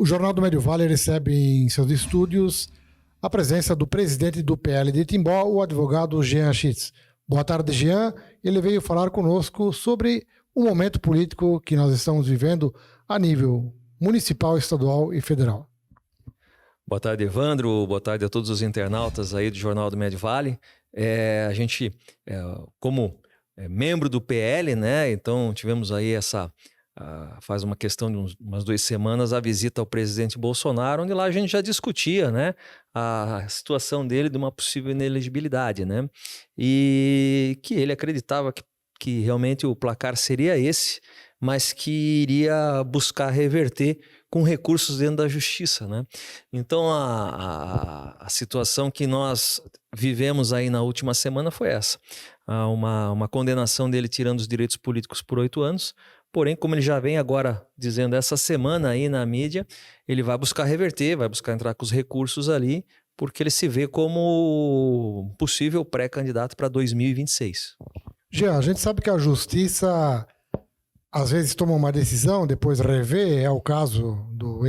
O Jornal do Médio Vale recebe em seus estúdios a presença do presidente do PL de Timbó, o advogado Jean Schitz. Boa tarde, Jean. Ele veio falar conosco sobre o momento político que nós estamos vivendo a nível municipal, estadual e federal. Boa tarde, Evandro. Boa tarde a todos os internautas aí do Jornal do Médio Vale. A gente, como membro do PL, né? Então tivemos aí faz uma questão de umas 2 semanas, a visita ao presidente Bolsonaro, onde lá a gente já discutia, né, a situação dele de uma possível inelegibilidade, né? E que ele acreditava que realmente o placar seria esse, mas que iria buscar reverter com recursos dentro da justiça, né? Então a situação que nós vivemos aí na última semana foi essa. Uma condenação dele tirando os direitos políticos por 8 anos, porém, como ele já vem agora dizendo essa semana aí na mídia, ele vai buscar reverter, vai buscar entrar com os recursos ali, porque ele se vê como possível pré-candidato para 2026. Jean, a gente sabe que a justiça às vezes toma uma decisão, depois revê. É o caso do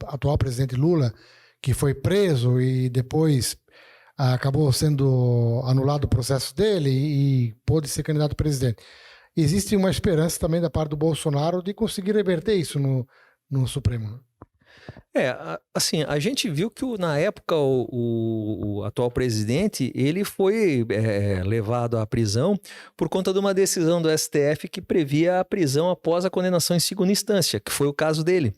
atual presidente Lula, que foi preso e depois acabou sendo anulado o processo dele e pôde ser candidato a presidente. Existe uma esperança também da parte do Bolsonaro de conseguir reverter isso no Supremo. Assim, a gente viu que na época o atual presidente, ele foi levado à prisão por conta de uma decisão do STF que previa a prisão após a condenação em segunda instância, que foi o caso dele.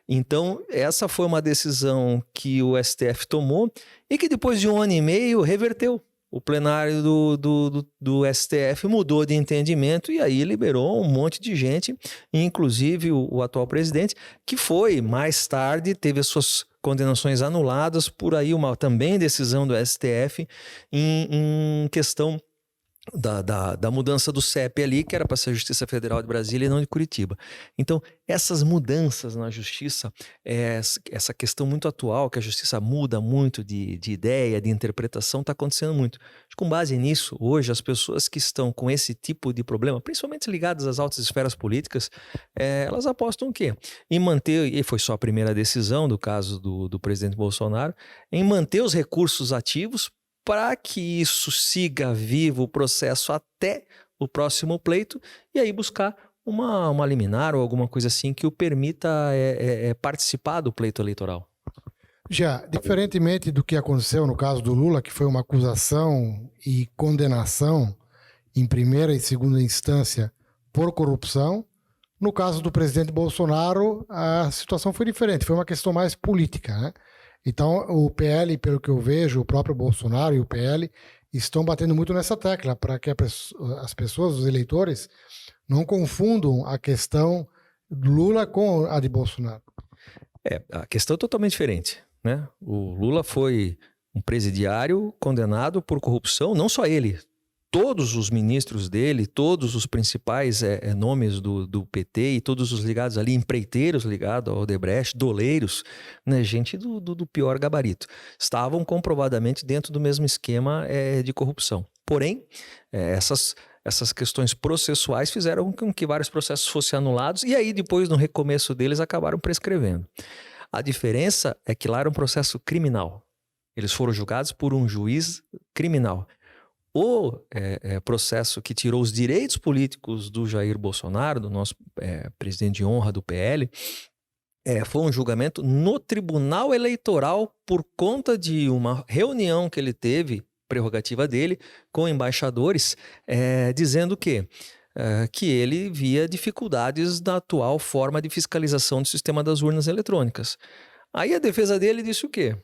Então, essa foi uma decisão que o STF tomou e que depois de 1 ano e meio reverteu. O plenário do STF mudou de entendimento e aí liberou um monte de gente, inclusive o atual presidente, que foi, mais tarde, teve as suas condenações anuladas por aí uma também decisão do STF em questão da mudança do CEP ali, que era para ser a Justiça Federal de Brasília e não de Curitiba. Então, essas mudanças na justiça, essa questão muito atual, que a justiça muda muito de ideia, de interpretação, está acontecendo muito. Com base nisso, hoje, as pessoas que estão com esse tipo de problema, principalmente ligadas às altas esferas políticas, elas apostam o quê? Em manter, e foi só a primeira decisão do caso do presidente Bolsonaro, em manter os recursos ativos para que isso siga vivo o processo até o próximo pleito e aí buscar uma liminar ou alguma coisa assim que o permita participar do pleito eleitoral. Já, diferentemente do que aconteceu no caso do Lula, que foi uma acusação e condenação em primeira e segunda instância por corrupção, no caso do presidente Bolsonaro, a situação foi diferente, foi uma questão mais política, né? Então, o PL, pelo que eu vejo, o próprio Bolsonaro e o PL estão batendo muito nessa tecla para que as pessoas, os eleitores, não confundam a questão do Lula com a de Bolsonaro. A questão é totalmente diferente, né? O Lula foi um presidiário condenado por corrupção, não só ele, todos os ministros dele, todos os principais nomes do PT e todos os ligados ali, empreiteiros ligados ao Odebrecht, doleiros, né, gente do pior gabarito, estavam comprovadamente dentro do mesmo esquema de corrupção. Porém, essas questões processuais fizeram com que vários processos fossem anulados e aí depois, no recomeço deles, acabaram prescrevendo. A diferença é que lá era um processo criminal. Eles foram julgados por um juiz criminal. O processo que tirou os direitos políticos do Jair Bolsonaro, do nosso presidente de honra do PL, foi um julgamento no Tribunal Eleitoral por conta de uma reunião que ele teve, prerrogativa dele, com embaixadores, dizendo que ele via dificuldades na atual forma de fiscalização do sistema das urnas eletrônicas. Aí a defesa dele disse o quê?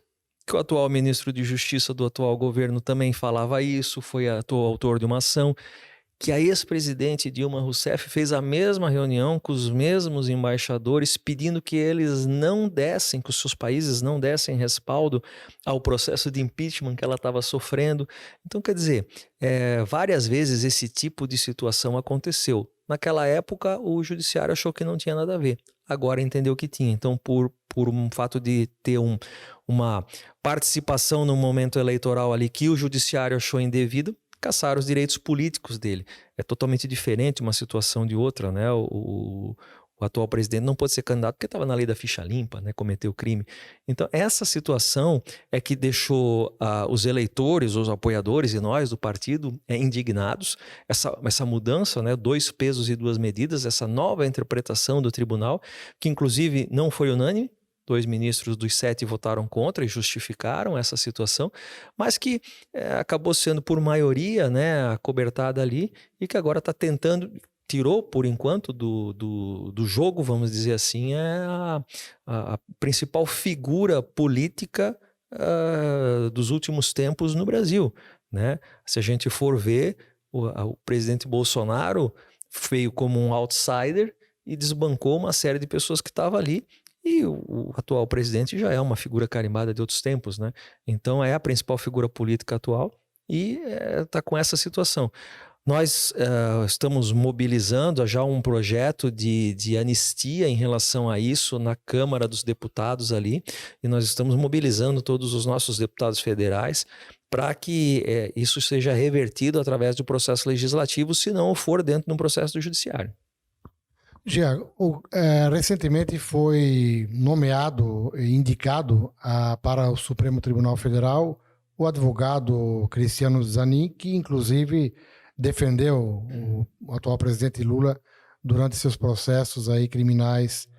Que o atual ministro de Justiça do atual governo também falava isso, foi autor de uma ação, que a ex-presidente Dilma Rousseff fez a mesma reunião com os mesmos embaixadores, pedindo que eles não dessem, que os seus países não dessem respaldo ao processo de impeachment que ela estava sofrendo. Então, quer dizer, várias vezes esse tipo de situação aconteceu. Naquela época, o judiciário achou que não tinha nada a ver. Agora entendeu que tinha. Então, por um fato de ter uma participação no momento eleitoral ali que o judiciário achou indevido, caçaram os direitos políticos dele. É totalmente diferente uma situação de outra, né? O o atual presidente não pôde ser candidato porque estava na lei da ficha limpa, né, cometeu crime. Então, essa situação é que deixou os eleitores, os apoiadores e nós do partido indignados. Essa mudança, né, 2 pesos e 2 medidas, essa nova interpretação do tribunal, que inclusive não foi unânime. 2 ministros dos 7 votaram contra e justificaram essa situação, mas que acabou sendo por maioria, né, acobertada ali, e que agora está tentando, tirou por enquanto do jogo, vamos dizer assim, a principal figura política dos últimos tempos no Brasil, né? Se a gente for ver, o presidente Bolsonaro veio como um outsider e desbancou uma série de pessoas que estavam ali. E o atual presidente já é uma figura carimbada de outros tempos, né? Então é a principal figura política atual e está com essa situação. Nós estamos mobilizando já um projeto de anistia em relação a isso na Câmara dos Deputados ali, e nós estamos mobilizando todos os nossos deputados federais para que isso seja revertido através do processo legislativo, se não for dentro de um processo do judiciário. Jean, recentemente foi nomeado e indicado para o Supremo Tribunal Federal o advogado Cristiano Zanin, que inclusive defendeu o atual presidente Lula durante seus processos aí criminais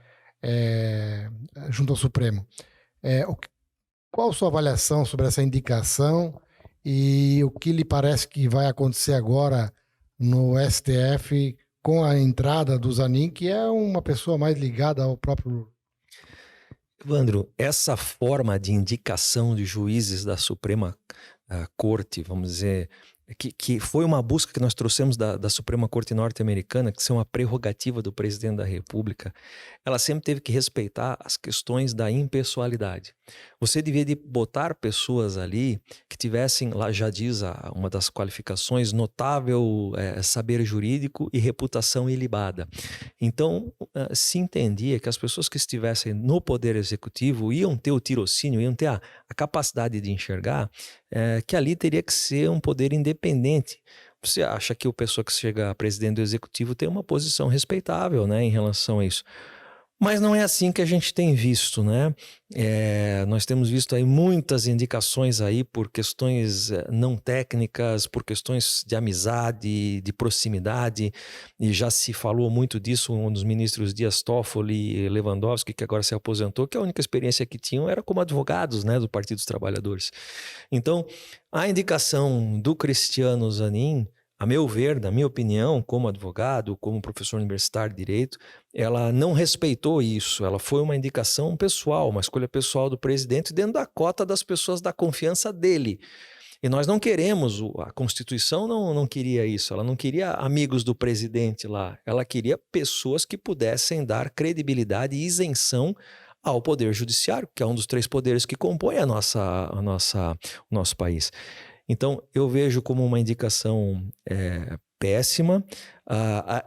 junto ao Supremo. Qual a sua avaliação sobre essa indicação e o que lhe parece que vai acontecer agora no STF com a entrada do Zanin, que é uma pessoa mais ligada ao próprio Lula? Evandro, essa forma de indicação de juízes da Suprema Corte, vamos dizer, que foi uma busca que nós trouxemos da Suprema Corte norte-americana, que é uma prerrogativa do presidente da República, ela sempre teve que respeitar as questões da impessoalidade. Você devia de botar pessoas ali que tivessem, lá já diz uma das qualificações, notável saber jurídico e reputação ilibada. Então, se entendia que as pessoas que estivessem no Poder Executivo iam ter o tirocínio, iam ter a capacidade de enxergar que ali teria que ser um poder independente. Você acha que a pessoa que chega a presidente do Executivo tem uma posição respeitável, né, em relação a isso? Mas não é assim que a gente tem visto, né? Nós temos visto aí muitas indicações aí por questões não técnicas, por questões de amizade, de proximidade, e já se falou muito disso, um dos ministros Dias Toffoli e Lewandowski, que agora se aposentou, que a única experiência que tinham era como advogados, né, do Partido dos Trabalhadores. Então, a indicação do Cristiano Zanin, a meu ver, na minha opinião, como advogado, como professor universitário de direito, ela não respeitou isso. Ela foi uma indicação pessoal, uma escolha pessoal do presidente dentro da cota das pessoas da confiança dele. E nós não queremos, a Constituição não queria isso, ela não queria amigos do presidente lá, ela queria pessoas que pudessem dar credibilidade e isenção ao Poder Judiciário, que é um dos 3 poderes que compõem o nosso país. Então, eu vejo como uma indicação péssima.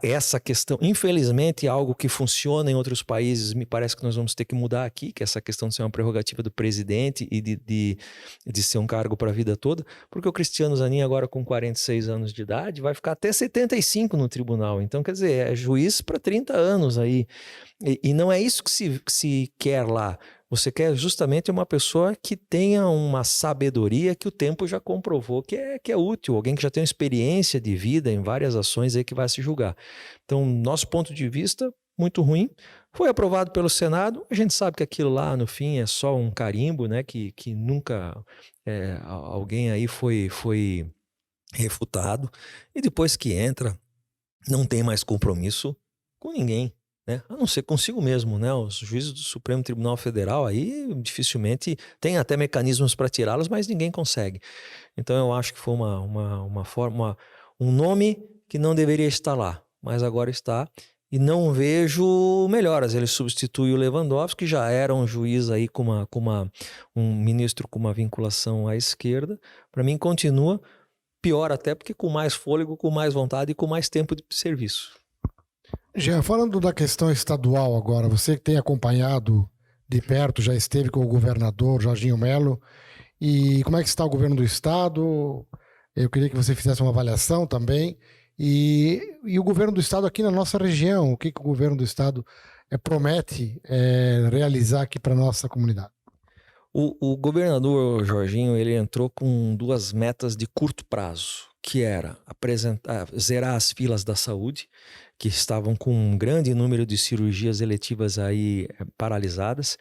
Essa questão, infelizmente, é algo que funciona em outros países, me parece que nós vamos ter que mudar aqui, que é essa questão de ser uma prerrogativa do presidente e de ser um cargo para a vida toda, porque o Cristiano Zanin, agora com 46 anos de idade, vai ficar até 75 no tribunal. Então, quer dizer, é juiz para 30 anos aí. E não é isso que se quer lá. Você quer justamente uma pessoa que tenha uma sabedoria que o tempo já comprovou que é útil, alguém que já tem uma experiência de vida em várias ações aí que vai se julgar. Então, nosso ponto de vista, muito ruim. Foi aprovado pelo Senado, a gente sabe que aquilo lá no fim é só um carimbo, né, que nunca alguém aí foi refutado, e depois que entra, não tem mais compromisso com ninguém, né? A não ser consigo mesmo, né? Os juízes do Supremo Tribunal Federal aí dificilmente tem até mecanismos para tirá-los, mas ninguém consegue. Então eu acho que foi uma forma, um nome que não deveria estar lá, mas agora está. E não vejo melhoras. Ele substitui o Lewandowski, que já era um juiz aí um ministro com uma vinculação à esquerda. Para mim continua pior até, porque com mais fôlego, com mais vontade e com mais tempo de serviço. Jean, falando da questão estadual agora, você que tem acompanhado de perto, já esteve com o governador Jorginho Melo, e como é que está o governo do estado? Eu queria que você fizesse uma avaliação também, E o governo do estado aqui na nossa região, o que o governo do estado promete realizar aqui para nossa comunidade? O governador Jorginho, ele entrou com duas metas de curto prazo, que era zerar as filas da saúde, que estavam com um grande número de cirurgias eletivas aí paralisadas,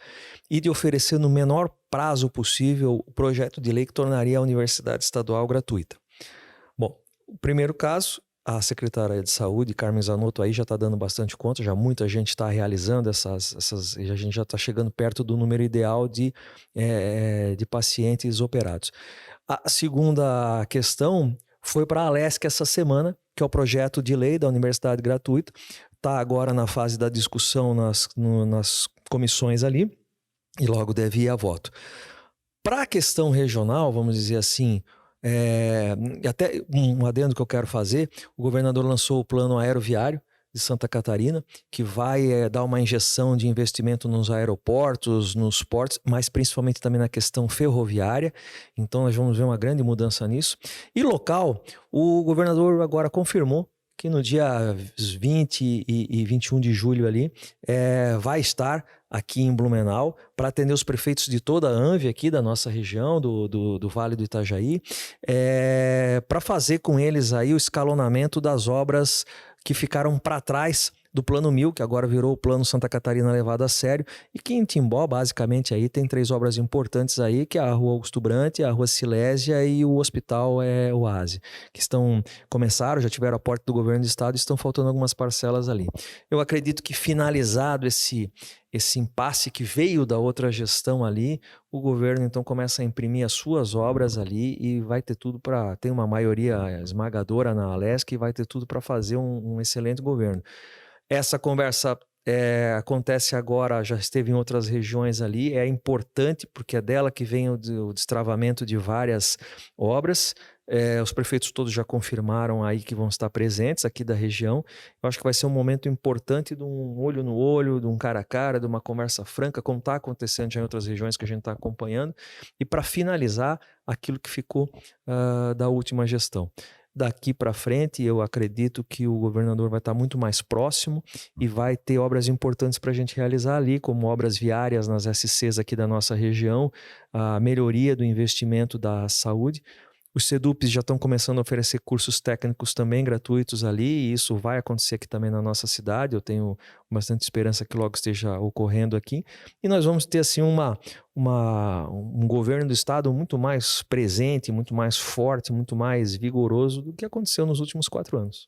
e de oferecer no menor prazo possível o projeto de lei que tornaria a universidade estadual gratuita. Bom, o primeiro caso, a secretária de saúde, Carmen Zanotto, aí já está dando bastante conta, já muita gente está realizando a gente já está chegando perto do número ideal de pacientes operados. A segunda questão foi para a Alesc essa semana, que é o projeto de lei da universidade gratuita, está agora na fase da discussão nas comissões ali, e logo deve ir a voto. Para a questão regional, vamos dizer assim, até um adendo que eu quero fazer, o governador lançou o plano aeroviário de Santa Catarina, que vai dar uma injeção de investimento nos aeroportos, nos portos, mas principalmente também na questão ferroviária. Então nós vamos ver uma grande mudança nisso. E local, o governador agora confirmou que no dia 20 e 21 de julho ali vai estar aqui em Blumenau para atender os prefeitos de toda a ANVI aqui da nossa região, do Vale do Itajaí, para fazer com eles aí o escalonamento das obras que ficaram para trás do Plano 1000, que agora virou o Plano Santa Catarina levado a sério, e que em Timbó, basicamente, aí tem 3 obras importantes aí, que é a Rua Augusto Brant, a Rua Silésia e o Hospital Oase, que começaram, já tiveram a porta do governo do estado e estão faltando algumas parcelas ali. Eu acredito que finalizado esse impasse que veio da outra gestão ali, o governo então começa a imprimir as suas obras ali e vai ter tudo tem uma maioria esmagadora na Alesc e vai ter tudo para fazer um excelente governo. Essa conversa acontece agora, já esteve em outras regiões ali, é importante porque é dela que vem o destravamento de várias obras. Os prefeitos todos já confirmaram aí que vão estar presentes aqui da região. Eu acho que vai ser um momento importante de um olho no olho, de um cara a cara, de uma conversa franca, como está acontecendo já em outras regiões que a gente está acompanhando, e para finalizar aquilo que ficou da última gestão. Daqui para frente, eu acredito que o governador vai estar muito mais próximo e vai ter obras importantes para a gente realizar ali, como obras viárias nas SCs aqui da nossa região, a melhoria do investimento da saúde. Os CEDUPs já estão começando a oferecer cursos técnicos também gratuitos ali, e isso vai acontecer aqui também na nossa cidade. Eu tenho bastante esperança que logo esteja ocorrendo aqui. E nós vamos ter assim um governo do estado muito mais presente, muito mais forte, muito mais vigoroso do que aconteceu nos últimos 4 anos.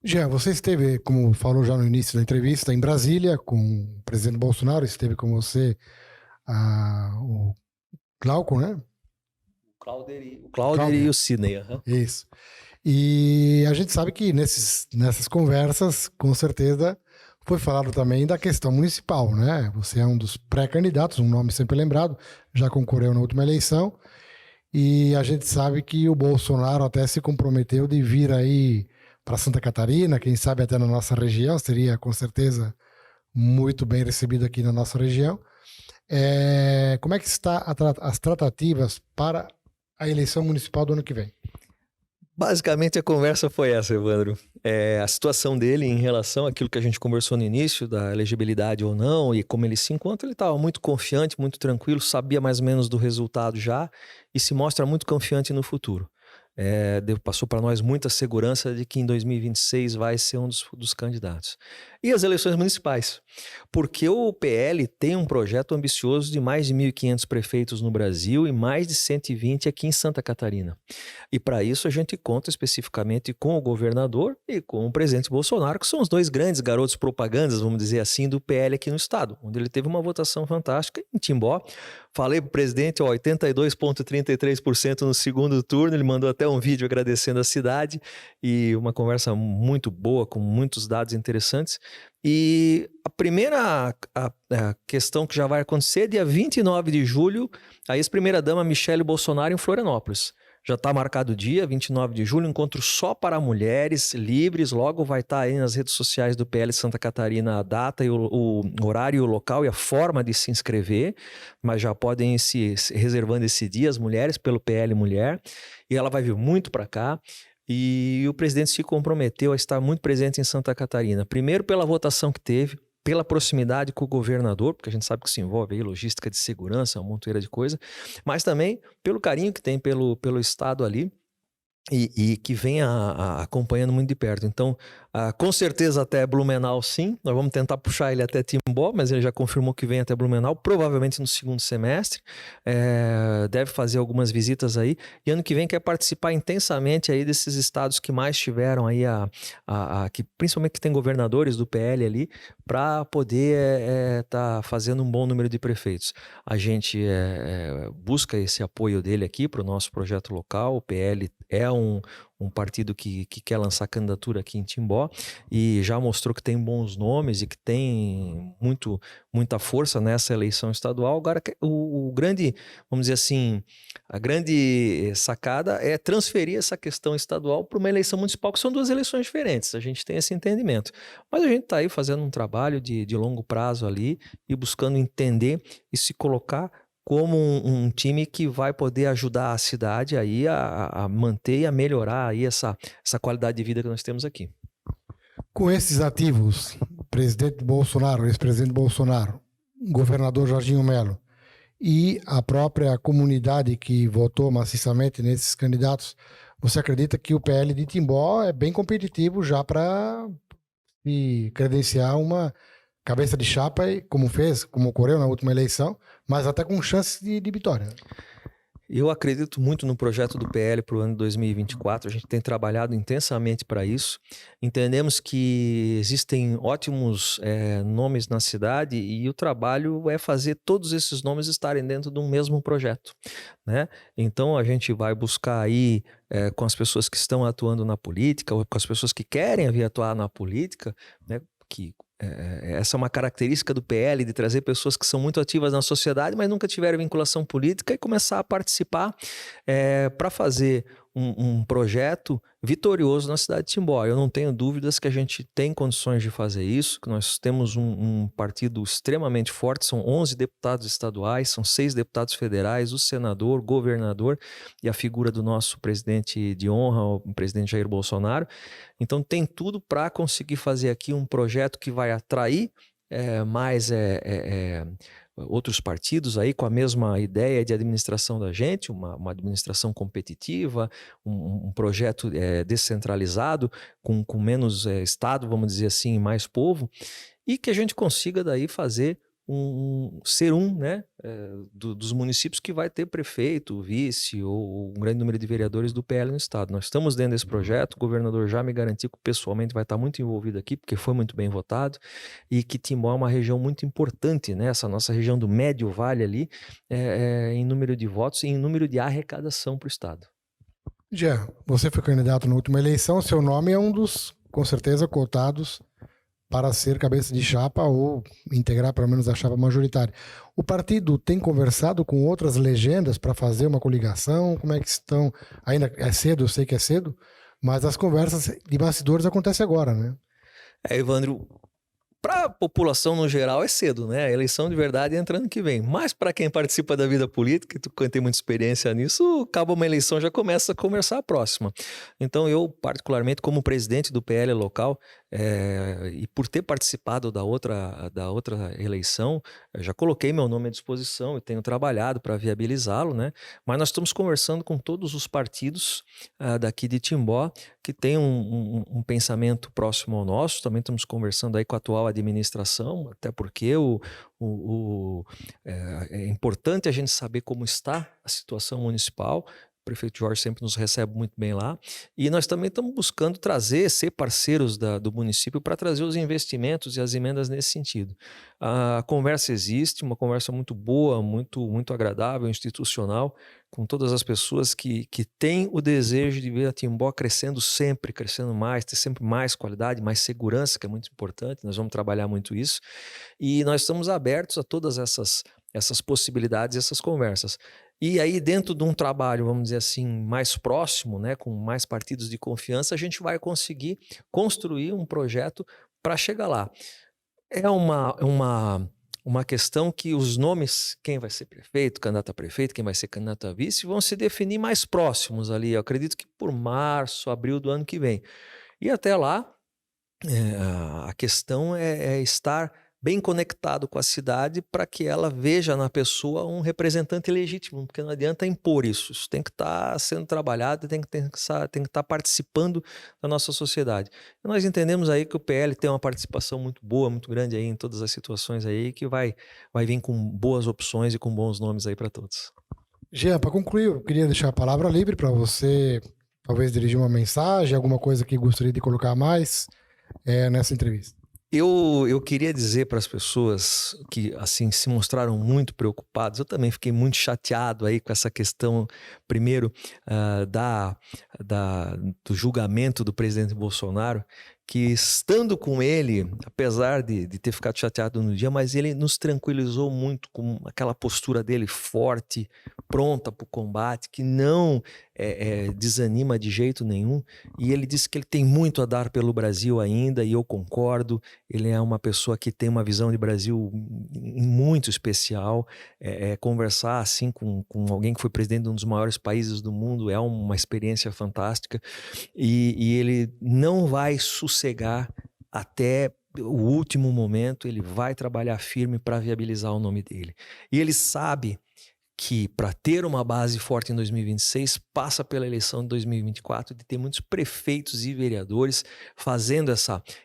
Jean, você esteve, como falou já no início da entrevista, em Brasília com o presidente Bolsonaro, esteve com você o Glauco, né? O Clauder e o Sidney. Isso. E a gente sabe que nessas conversas, com certeza, foi falado também da questão municipal, né? Você é um dos pré-candidatos, um nome sempre lembrado, já concorreu na última eleição, e a gente sabe que o Bolsonaro até se comprometeu de vir aí para Santa Catarina, quem sabe até na nossa região, seria com certeza muito bem recebido aqui na nossa região. Como é que está as tratativas para a eleição municipal do ano que vem? Basicamente a conversa foi essa, Evandro. A situação dele em relação àquilo que a gente conversou no início, da elegibilidade ou não, e como ele se encontra, ele estava muito confiante, muito tranquilo, sabia mais ou menos do resultado já e se mostra muito confiante no futuro. Passou para nós muita segurança de que em 2026 vai ser um dos candidatos. E as eleições municipais? Porque o PL tem um projeto ambicioso de mais de 1.500 prefeitos no Brasil e mais de 120 aqui em Santa Catarina. E para isso a gente conta especificamente com o governador e com o presidente Bolsonaro, que são os 2 grandes garotos propagandas, vamos dizer assim, do PL aqui no estado, onde ele teve uma votação fantástica em Timbó. Falei para o presidente, 82,33% no segundo turno, ele mandou até um vídeo agradecendo a cidade e uma conversa muito boa, com muitos dados interessantes. E a primeira a questão que já vai acontecer, dia 29 de julho, a ex-primeira-dama Michele Bolsonaro em Florianópolis. Já está marcado o dia, 29 de julho, encontro só para mulheres livres. Logo vai estar aí nas redes sociais do PL Santa Catarina a data, e o horário, o local e a forma de se inscrever. Mas já podem ir se reservando esse dia, as mulheres, pelo PL Mulher. E ela vai vir muito para cá. E o presidente se comprometeu a estar muito presente em Santa Catarina. Primeiro pela votação que teve, pela proximidade com o governador, porque a gente sabe que se envolve aí logística de segurança, uma montoeira de coisa, mas também pelo carinho que tem pelo estado ali. E que vem acompanhando muito de perto. Então, com certeza até Blumenau, sim. Nós vamos tentar puxar ele até Timbó, mas ele já confirmou que vem até Blumenau, provavelmente no segundo semestre. Deve fazer algumas visitas aí. E ano que vem quer participar intensamente aí desses estados que mais tiveram aí, que, principalmente que tem governadores do PL ali, para poder tá fazendo um bom número de prefeitos. A gente busca esse apoio dele aqui para o nosso projeto local. O PL é um partido que quer lançar candidatura aqui em Timbó e já mostrou que tem bons nomes e que tem muita força nessa eleição estadual. Agora, o grande, vamos dizer assim, a grande sacada é transferir essa questão estadual para uma eleição municipal, que são duas eleições diferentes. A gente tem esse entendimento. Mas a gente está aí fazendo um trabalho de longo prazo ali e buscando entender e se colocar como um time que vai poder ajudar a cidade aí a manter e a melhorar aí essa qualidade de vida que nós temos aqui. Com esses ativos, presidente Bolsonaro, ex-presidente Bolsonaro, governador Jorginho Melo e a própria comunidade que votou maciçamente nesses candidatos, você acredita que o PL de Timbó é bem competitivo já para se credenciar uma cabeça de chapa, como ocorreu na última eleição, mas até com chances de vitória? Eu acredito muito no projeto do PL para o ano 2024. A gente tem trabalhado intensamente para isso. Entendemos que existem ótimos nomes na cidade e o trabalho é fazer todos esses nomes estarem dentro de um mesmo projeto, né? Então a gente vai buscar aí com as pessoas que estão atuando na política, ou com as pessoas que querem vir atuar na política, né? Essa é uma característica do PL, de trazer pessoas que são muito ativas na sociedade, mas nunca tiveram vinculação política e começar a participar para fazer um projeto vitorioso na cidade de Timbó. Eu não tenho dúvidas que a gente tem condições de fazer isso, que nós temos um partido extremamente forte, são 11 deputados estaduais, são 6 deputados federais, o senador, governador e a figura do nosso presidente de honra, o presidente Jair Bolsonaro. Então tem tudo para conseguir fazer aqui um projeto que vai atrair mais outros partidos aí com a mesma ideia de administração da gente, uma administração competitiva, um projeto descentralizado, com menos Estado, vamos dizer assim, mais povo, e que a gente consiga daí fazer ser né, dos municípios que vai ter prefeito, vice ou um grande número de vereadores do PL no estado. Nós estamos dentro desse projeto, o governador já me garantiu que pessoalmente vai estar muito envolvido aqui, porque foi muito bem votado, e que Timbó é uma região muito importante, né? Essa nossa região do Médio Vale ali, em número de votos e em número de arrecadação para o estado. Jean, você foi candidato na última eleição, seu nome é um dos, com certeza, cotados para ser cabeça de chapa ou integrar pelo menos a chapa majoritária. O partido tem conversado com outras legendas para fazer uma coligação? Como é que estão? Ainda é cedo, eu sei que é cedo, mas as conversas de bastidores acontecem agora, né? Evandro, para a população no geral é cedo, né? A eleição de verdade entra ano que vem. Mas para quem participa da vida política, e tu tem muita experiência nisso, acaba uma eleição, já começa a conversar a próxima. Então eu, particularmente, como presidente do PL local, e por ter participado da outra eleição, já coloquei meu nome à disposição e tenho trabalhado para viabilizá-lo, né? Mas nós estamos conversando com todos os partidos daqui de Timbó que tem um pensamento próximo ao nosso. Também estamos conversando aí com a atual administração, até porque é importante a gente saber como está a situação municipal. O prefeito Jorge sempre nos recebe muito bem lá. E nós também estamos buscando ser parceiros do município para trazer os investimentos e as emendas nesse sentido. A conversa existe, uma conversa muito boa, muito agradável, institucional, com todas as pessoas que têm o desejo de ver a Timbó crescendo sempre, crescendo mais, ter sempre mais qualidade, mais segurança, que é muito importante. Nós vamos trabalhar muito isso. E nós estamos abertos a todas essas possibilidades, essas conversas. E aí, dentro de um trabalho, vamos dizer assim, mais próximo, né, com mais partidos de confiança, a gente vai conseguir construir um projeto para chegar lá. É uma uma questão que os nomes, quem vai ser prefeito, candidato a prefeito, quem vai ser candidato a vice, vão se definir mais próximos ali. Eu acredito que por março, abril do ano que vem. E até lá, a questão é estar bem conectado com a cidade para que ela veja na pessoa um representante legítimo, porque não adianta impor isso. Isso tem que estar sendo trabalhado, tem que estar participando da nossa sociedade. E nós entendemos aí que o PL tem uma participação muito boa, muito grande aí em todas as situações aí, que vai vir com boas opções e com bons nomes aí para todos. Jean, para concluir, eu queria deixar a palavra livre para você talvez dirigir uma mensagem, alguma coisa que gostaria de colocar mais nessa entrevista. Eu queria dizer para as pessoas que assim se mostraram muito preocupadas. Eu também fiquei muito chateado aí com essa questão, primeiro, do julgamento do presidente Bolsonaro, que estando com ele, apesar de ter ficado chateado no dia, mas ele nos tranquilizou muito com aquela postura dele forte, pronta para o combate, que não desanima de jeito nenhum. E ele disse que ele tem muito a dar pelo Brasil ainda, e eu concordo. Ele é uma pessoa que tem uma visão de Brasil muito especial. Conversar assim com alguém que foi presidente de um dos maiores países do mundo é uma experiência fantástica. E ele não vai sossegar até o último momento. Ele vai trabalhar firme para viabilizar o nome dele. E ele sabe que para ter uma base forte em 2026, passa pela eleição de 2024, de ter muitos prefeitos e vereadores fazendo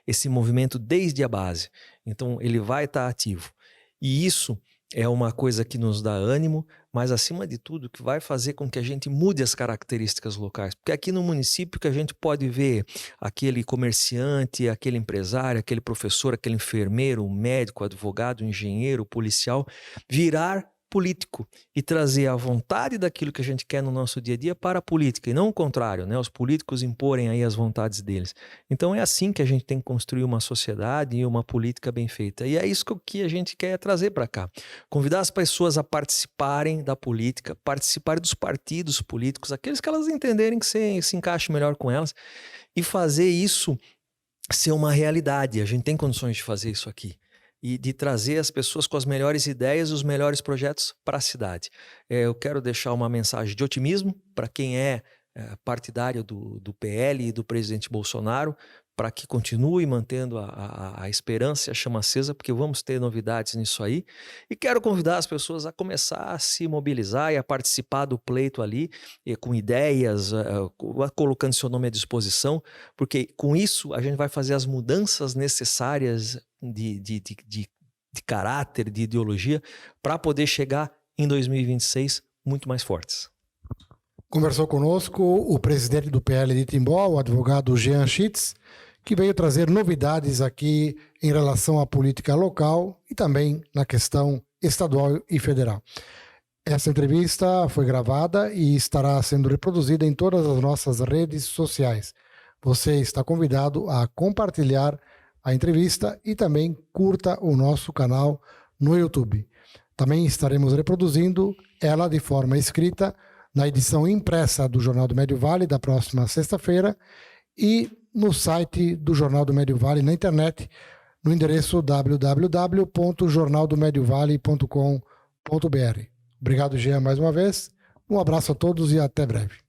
esse movimento desde a base. Então ele vai estar ativo. E isso é uma coisa que nos dá ânimo, mas acima de tudo que vai fazer com que a gente mude as características locais. Porque aqui no município que a gente pode ver aquele comerciante, aquele empresário, aquele professor, aquele enfermeiro, o médico, o advogado, o engenheiro, o policial, virar político e trazer a vontade daquilo que a gente quer no nosso dia a dia para a política, e não o contrário, né? Os políticos imporem aí as vontades deles. Então é assim que a gente tem que construir uma sociedade e uma política bem feita. E é isso que a gente quer trazer para cá. Convidar as pessoas a participarem da política, participarem dos partidos políticos, aqueles que elas entenderem que se encaixe melhor com elas, e fazer isso ser uma realidade. A gente tem condições de fazer isso aqui. E de trazer as pessoas com as melhores ideias e os melhores projetos para a cidade. Eu quero deixar uma mensagem de otimismo para quem é partidário do PL e do presidente Bolsonaro, para que continue mantendo a esperança e a chama acesa, porque vamos ter novidades nisso aí. E quero convidar as pessoas a começar a se mobilizar e a participar do pleito ali, com ideias, colocando seu nome à disposição, porque com isso a gente vai fazer as mudanças necessárias de caráter, de ideologia, para poder chegar em 2026 muito mais fortes. Conversou conosco o presidente do PL de Timbó, o advogado Jean Schitz, que veio trazer novidades aqui em relação à política local e também na questão estadual e federal. Essa entrevista foi gravada e estará sendo reproduzida em todas as nossas redes sociais. Você está convidado a compartilhar a entrevista e também curta o nosso canal no YouTube. Também estaremos reproduzindo ela de forma escrita na edição impressa do Jornal do Médio Vale da próxima sexta-feira e no site do Jornal do Médio Vale na internet, no endereço www.jornaldomediovale.com.br. Obrigado, Jean, mais uma vez. Um abraço a todos e até breve.